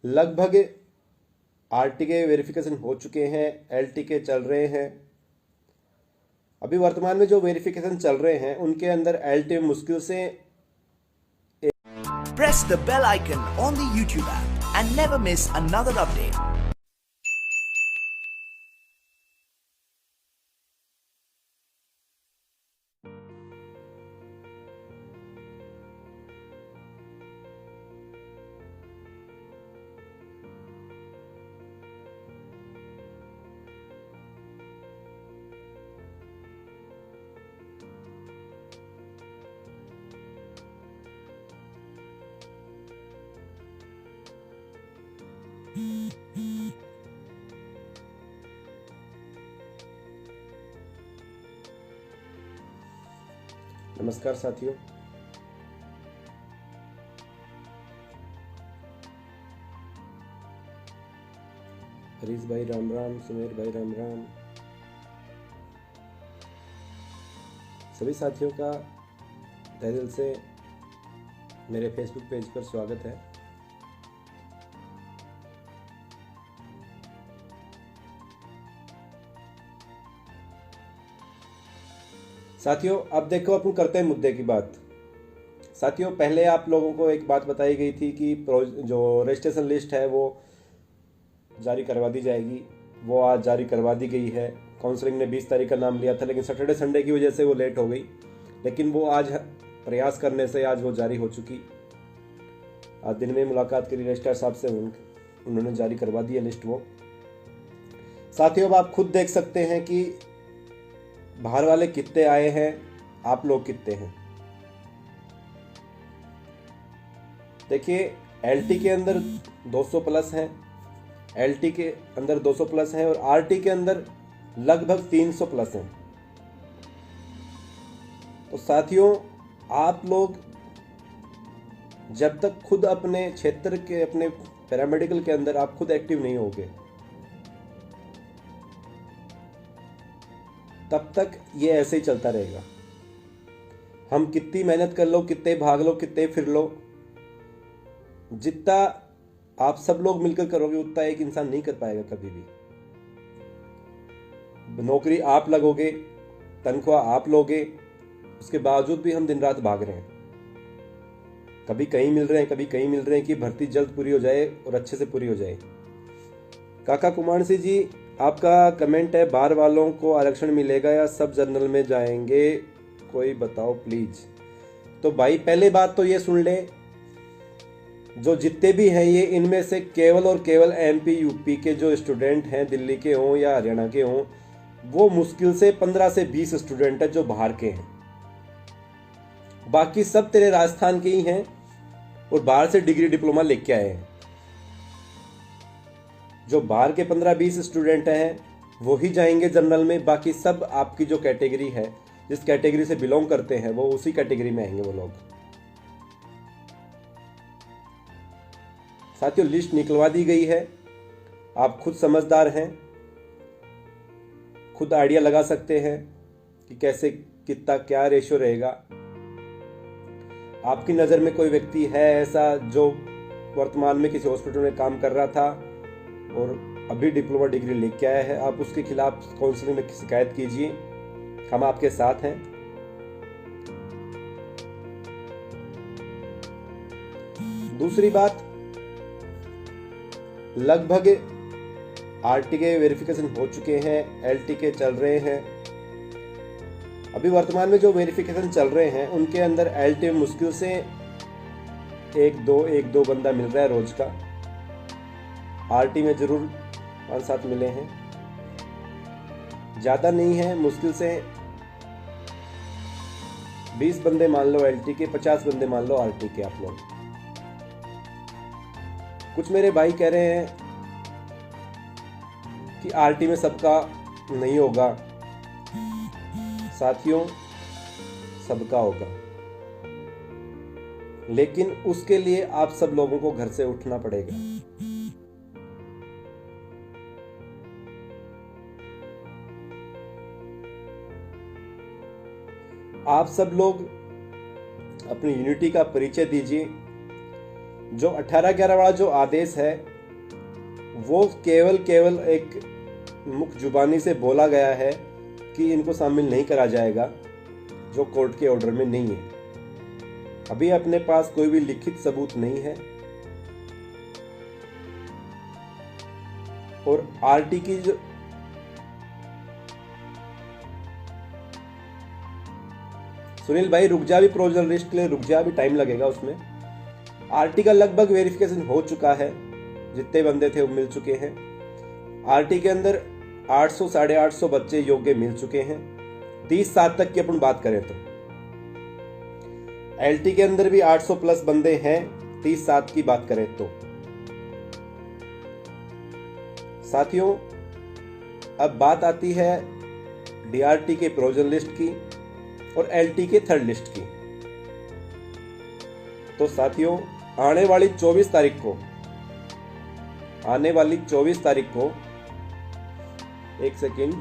लगभग आरटी के वेरिफिकेशन हो चुके हैं, एलटी के चल रहे हैं। अभी वर्तमान में जो वेरिफिकेशन चल रहे हैं उनके अंदर एलटी में मुश्किल से Press the bell icon on the YouTube app and never miss another update. नमस्कार साथियों, हरीश भाई राम राम, सुमेर भाई राम राम। सभी साथियों का तहे दिल से मेरे फेसबुक पेज पर स्वागत है। साथियों, अब देखो अपन करते हैं मुद्दे की बात। साथियों, पहले आप लोगों को एक बात बताई गई थी कि जो रजिस्ट्रेशन लिस्ट है वो जारी करवा दी जाएगी। वो आज जारी करवा दी गई है। काउंसलिंग ने 20 तारीख का नाम लिया था, लेकिन सैटरडे संडे की वजह से वो लेट हो गई, लेकिन वो आज प्रयास करने से आज वो जारी हो चुकी। आज दिन में मुलाकात करी रजिस्ट्रार साहब से, उन्होंने जारी करवा दी है लिस्ट वो। साथियों, अब आप खुद देख सकते हैं कि बाहर वाले कितने आए हैं, आप लोग कितने हैं। देखिए, एलटी के अंदर 200 प्लस हैं, एलटी के अंदर 200 प्लस हैं और आरटी के अंदर लगभग 300 प्लस हैं। तो साथियों, आप लोग जब तक खुद अपने क्षेत्र के, अपने पैरामेडिकल के अंदर आप खुद एक्टिव नहीं होगे, तब तक ये ऐसे ही चलता रहेगा। हम कितनी मेहनत कर लो, कितने भाग लो, कितने फिर लो, जितना आप सब लोग मिलकर करोगे उतना एक इंसान नहीं कर पाएगा कभी भी। नौकरी आप लगोगे, तनख्वाह आप लोगे, उसके बावजूद भी हम दिन रात भाग रहे हैं। कभी कहीं मिल रहे हैं, कभी कहीं मिल रहे हैं कि भर्ती जल्द पूरी हो जाए और अच्छे से पूरी हो जाए। काका कुमार सिंह जी, आपका कमेंट है, बाहर वालों को आरक्षण मिलेगा या सब जनरल में जाएंगे, कोई बताओ प्लीज। तो भाई, पहले बात तो ये सुन ले, जो जितने भी हैं ये, इनमें से केवल और केवल एमपी यूपी के जो स्टूडेंट हैं, दिल्ली के हों या हरियाणा के हों, वो मुश्किल से 15 से 20 स्टूडेंट हैं जो बाहर के हैं। बाकी सब तेरे राजस्थान के ही हैं और बाहर से डिग्री डिप्लोमा लेके आए हैं। जो बाहर के 15-20 स्टूडेंट हैं वो ही जाएंगे जनरल में। बाकी सब आपकी जो कैटेगरी है, जिस कैटेगरी से बिलोंग करते हैं, वो उसी कैटेगरी में आएंगे वो लोग। साथियों, लिस्ट निकलवा दी गई है, आप खुद समझदार हैं, खुद आइडिया लगा सकते हैं कि कैसे, कितना, क्या रेशियो रहेगा। आपकी नज़र में कोई व्यक्ति है ऐसा जो वर्तमान में किसी हॉस्पिटल में काम कर रहा था और अभी डिप्लोमा डिग्री लेके आया है, आप उसके खिलाफ काउंसलिंग में शिकायत कीजिए, हम आपके साथ हैं। दूसरी बात, लगभग आरटी के वेरिफिकेशन हो चुके हैं, एलटी के चल रहे हैं। अभी वर्तमान में जो वेरिफिकेशन चल रहे हैं उनके अंदर एलटी में मुश्किल से एक दो बंदा मिल रहा है रोज का। आरटी में जरूर 5-7 मिले हैं, ज्यादा नहीं है, मुश्किल से 20 बंदे मान लो एलटी के, 50 बंदे मान लो आरटी के। आप लोग, कुछ मेरे भाई कह रहे हैं कि आरटी में सबका नहीं होगा। साथियों, सबका होगा, लेकिन उसके लिए आप सब लोगों को घर से उठना पड़ेगा। आप सब लोग अपनी यूनिटी का परिचय दीजिए। जो 18/11 वाला जो आदेश है वो केवल एक मुख जुबानी से बोला गया है कि इनको शामिल नहीं करा जाएगा, जो कोर्ट के ऑर्डर में नहीं है। अभी अपने पास कोई भी लिखित सबूत नहीं है और आरटी की जो सुनील भाई रुक जा, भी प्रोविजनल लिस्ट के लिए रुक जा, भी टाइम लगेगा उसमें। आरटी का लगभग वेरिफिकेशन हो चुका है, जितने बंदे थे वो मिल चुके हैं। आरटी के अंदर 800 850 बच्चे योग्य मिल चुके हैं। 30-7 तक की अपन बात करें तो एलटी के अंदर भी 800 प्लस बंदे हैं 30-7 की बात करें तो। साथियों, अब बात आती है डीआरटी के प्रोविजनल लिस्ट की और एलटी के थर्ड लिस्ट की। तो साथियों, आने वाली 24 तारीख को एक सेकेंड,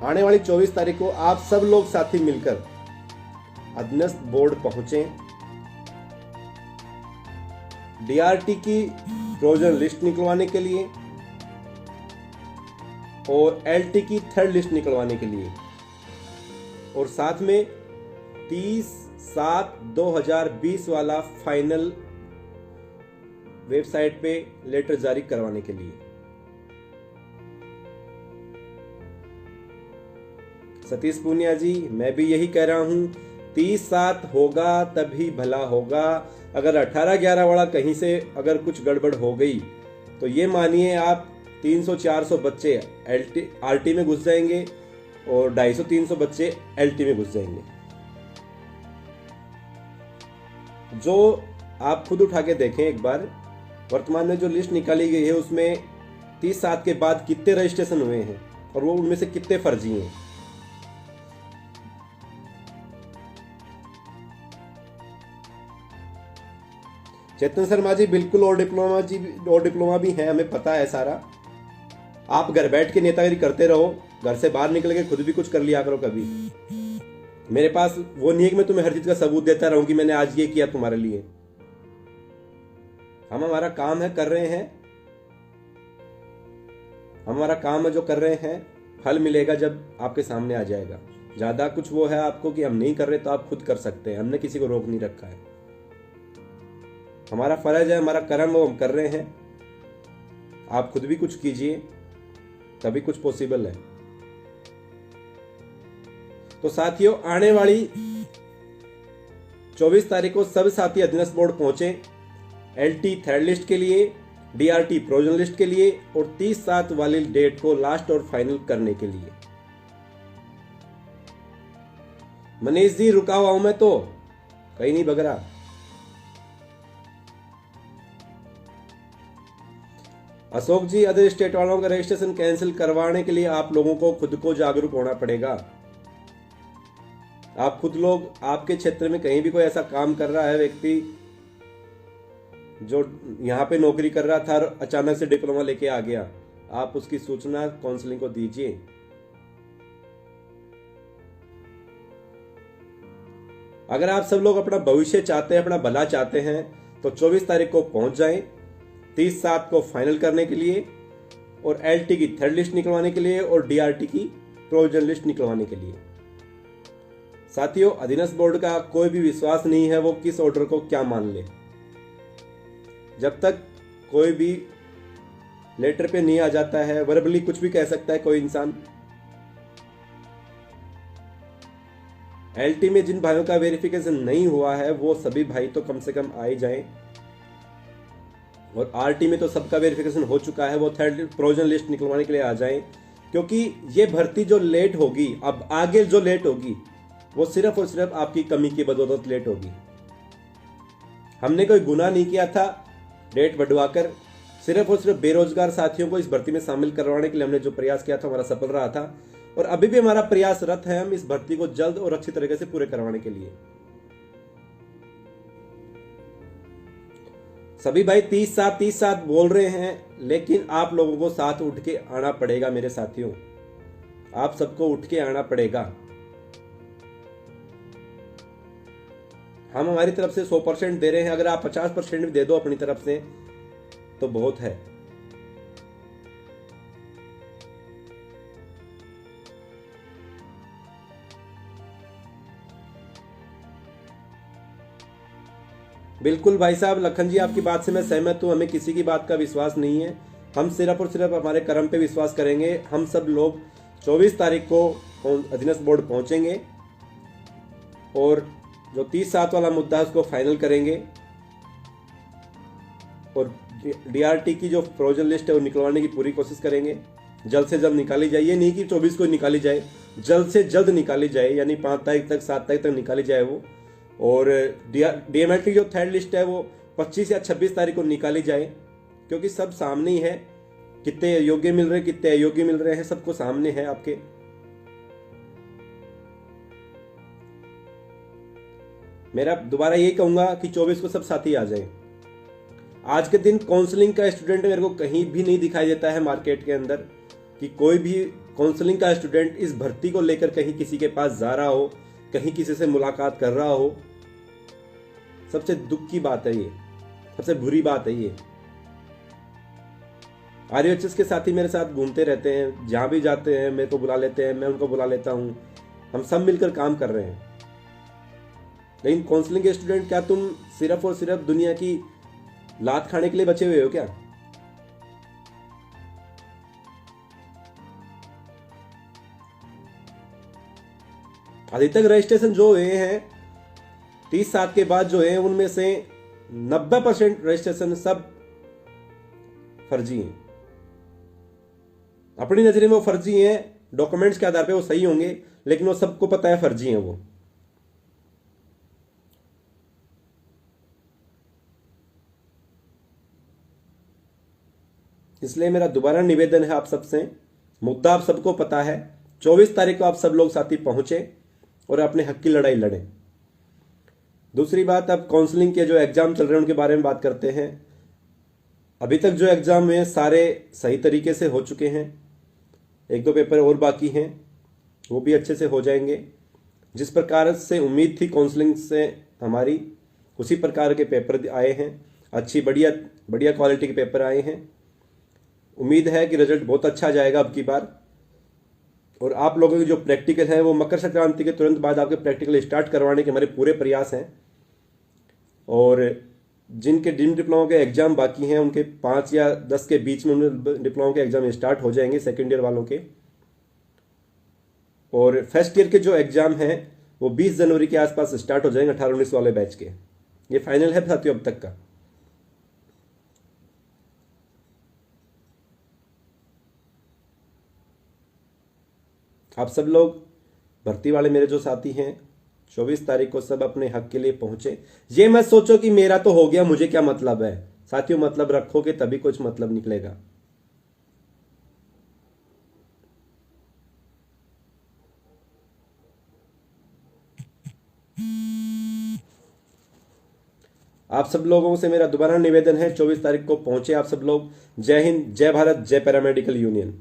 आने वाली 24 तारीख को आप सब लोग साथी मिलकर अधीनस्थ बोर्ड पहुंचे। डीआरटी की प्रोविजनल लिस्ट निकलवाने के लिए और एलटी की थर्ड लिस्ट निकलवाने के लिए, और साथ में 30/7/2020 वाला फाइनल वेबसाइट पे लेटर जारी करवाने के लिए। सतीश पूनिया जी, मैं भी यही कह रहा हूं, 30/7 होगा तभी भला होगा। अगर 18-11 वाला कहीं से अगर कुछ गड़बड़ हो गई तो ये मानिए आप 300-400 बच्चे आरटी में घुस जाएंगे और 250-300 बच्चे एलटी में घुस जाएंगे। जो आप खुद उठा के देखें एक बार, वर्तमान में जो लिस्ट निकाली गई है उसमें 30/7 के बाद कितने रजिस्ट्रेशन हुए हैं और वो उनमें से कितने फर्जी हैं। चेतन शर्मा जी, बिल्कुल, और डिप्लोमा भी है, हमें पता है सारा। आप घर बैठ के नेतागिरी करते रहो, घर से बाहर निकल के खुद भी कुछ कर लिया करो कभी। मेरे पास वो नहीं है कि मैं तुम्हें हर चीज का सबूत देता रहूं कि मैंने आज ये किया तुम्हारे लिए। हम हमारा काम है, कर रहे हैं, हमारा काम है जो कर रहे हैं, फल मिलेगा जब आपके सामने आ जाएगा। ज्यादा कुछ वो है आपको कि हम नहीं कर रहे तो आप खुद कर सकते हैं, हमने किसी को रोक नहीं रखा है। हमारा फर्ज है, हमारा कर्म वो हम कर रहे हैं। आप खुद भी कुछ कीजिए, तभी कुछ पॉसिबल है। तो साथियों, आने वाली 24 तारीख को सब साथी अधीनस्थ बोर्ड पहुंचे एलटी थर्ड लिस्ट के लिए, डीआरटी प्रोविजनल लिस्ट के लिए और 30/7 वाली डेट को लास्ट और फाइनल करने के लिए। मनीष जी, रुका हुआ हूं मैं, तो कहीं नहीं भग रहा। अशोक जी, अदर स्टेट वालों का रजिस्ट्रेशन कैंसिल करवाने के लिए आप लोगों को खुद को जागरूक होना पड़ेगा। आप खुद लोग, आपके क्षेत्र में कहीं भी कोई ऐसा काम कर रहा है व्यक्ति जो यहाँ पे नौकरी कर रहा था और अचानक से डिप्लोमा लेके आ गया, आप उसकी सूचना काउंसलिंग को दीजिए। अगर आप सब लोग अपना भविष्य चाहते हैं, अपना भला चाहते हैं, तो 24 तारीख को पहुंच जाएं 30/7 को फाइनल करने के लिए और एलटी की थर्ड लिस्ट निकलवाने के लिए और डीआरटी की प्रोविजनल लिस्ट निकलवाने के लिए। साथियों, अधीनस्थ बोर्ड का कोई भी विश्वास नहीं है वो किस ऑर्डर को क्या मान ले। जब तक कोई भी लेटर पे नहीं आ जाता है, वर्बली कुछ भी कह सकता है कोई इंसान। एलटी में जिन भाइयों का वेरिफिकेशन नहीं हुआ है वो सभी भाई तो कम से कम आ ही जाएं, और आरटी में तो सबका वेरिफिकेशन हो चुका है, वो थर्ड प्रोविजनल लिस्ट निकलवाने के लिए आ जाएं। क्योंकि ये भर्ती जो लेट होगी, अब आगे जो लेट होगी, वो सिर्फ और सिर्फ आपकी कमी की बदौलत लेट होगी। हमने कोई गुनाह नहीं किया था डेट बढ़वाकर, सिर्फ और सिर्फ बेरोजगार साथियों को इस भर्ती में शामिल करवाने के लिए हमने जो प्रयास किया था, हमारा सफल रहा था, और अभी भी हमारा प्रयासरत है हम इस भर्ती को जल्द और अच्छी तरीके से पूरे करवाने के लिए। सभी भाई 30/7 बोल रहे हैं, लेकिन आप लोगों को साथ उठ के आना पड़ेगा मेरे साथियों, आप सबको उठ के आना पड़ेगा। हम हमारी तरफ से 100% दे रहे हैं, अगर आप 50% भी दे दो अपनी तरफ से तो बहुत है। बिल्कुल भाई साहब, लखन जी आपकी बात से मैं सहमत हूँ। हमें किसी की बात का विश्वास नहीं है, हम सिर्फ और सिर्फ हमारे कर्म पे विश्वास करेंगे। हम सब लोग 24 तारीख को अधीनस्थ बोर्ड पहुंचेंगे और जो 30/7 वाला मुद्दा है उसको फाइनल करेंगे और डीआरटी की जो प्रोविजन लिस्ट है वो निकलवाने की पूरी कोशिश करेंगे। जल्द से जल्द निकाली जाए, ये नहीं कि 24 को निकाली जाए, जल्द से जल्द निकाली जाए, यानी 5 तारीख तक 7 तारीख तक निकाली जाए वो। और डीएमएलटी जो थर्ड लिस्ट है वो 25 या 26 तारीख को निकाली जाए, क्योंकि सब सामने ही है, कितने योग्य मिल रहे हैं कितने अयोग्य मिल रहे हैं सबको सामने है आपके। मेरा दोबारा यही कहूंगा कि 24 को सब साथी आ जाए। आज के दिन काउंसलिंग का स्टूडेंट मेरे को कहीं भी नहीं दिखाई देता है मार्केट के अंदर कि कोई भी काउंसलिंग का स्टूडेंट इस भर्ती को लेकर कहीं किसी के पास जा रहा हो, कहीं किसी से मुलाकात कर रहा हो। सबसे दुख की बात है ये, सबसे बुरी बात है ये। आरयूएचएस के साथी मेरे साथ घूमते रहते हैं, जहां भी जाते हैं मेरे को बुला लेते हैं, मैं उनको बुला लेता हूं, हम सब मिलकर काम कर रहे हैं। लेकिन काउंसलिंग के स्टूडेंट, क्या तुम सिर्फ और सिर्फ दुनिया की लात खाने के लिए बचे हुए हो क्या? अभी तक रजिस्ट्रेशन जो हुए हैं 30/7 के बाद जो है उनमें से 90% रजिस्ट्रेशन सब फर्जी हैं। अपनी नजर में वो फर्जी हैं, डॉक्यूमेंट्स के आधार पे वो सही होंगे, लेकिन वो सबको पता है फर्जी हैं वो। इसलिए मेरा दोबारा निवेदन है आप सबसे, मुद्दा आप सबको पता है, 24 तारीख को आप सब लोग साथी पहुंचे और अपने हक की लड़ाई लड़ें। दूसरी बात, अब काउंसलिंग के जो एग्जाम चल रहे हैं उनके बारे में बात करते हैं। अभी तक जो एग्जाम है सारे सही तरीके से हो चुके हैं, 1-2 पेपर और बाकी हैं, वो भी अच्छे से हो जाएंगे। जिस प्रकार से उम्मीद थी काउंसलिंग से हमारी, उसी प्रकार के पेपर आए हैं, अच्छी बढ़िया बढ़िया क्वालिटी के पेपर आए हैं। उम्मीद है कि रिजल्ट बहुत अच्छा जाएगा अब की बार। और आप लोगों के जो प्रैक्टिकल है वो मकर संक्रांति के तुरंत बाद आपके प्रैक्टिकल स्टार्ट करवाने के हमारे पूरे प्रयास हैं। और जिनके डिप्लोमा के एग्जाम बाकी हैं उनके 5 या 10 के बीच में डिप्लोमा के एग्जाम स्टार्ट हो जाएंगे, सेकेंड ईयर वालों के। और फर्स्ट ईयर के जो एग्जाम हैं वो 20 जनवरी के आसपास स्टार्ट हो जाएंगे, 18-19 वाले बैच के। ये फाइनल है साथियों अब तक का। आप सब लोग भर्ती वाले मेरे जो साथी हैं 24 तारीख को सब अपने हक के लिए पहुंचे। ये मत सोचो कि मेरा तो हो गया, मुझे क्या मतलब है। साथियों, मतलब रखोगे तभी कुछ मतलब निकलेगा। आप सब लोगों से मेरा दोबारा निवेदन है, 24 तारीख को पहुंचे आप सब लोग। जय हिंद, जय भारत, जय पैरामेडिकल यूनियन।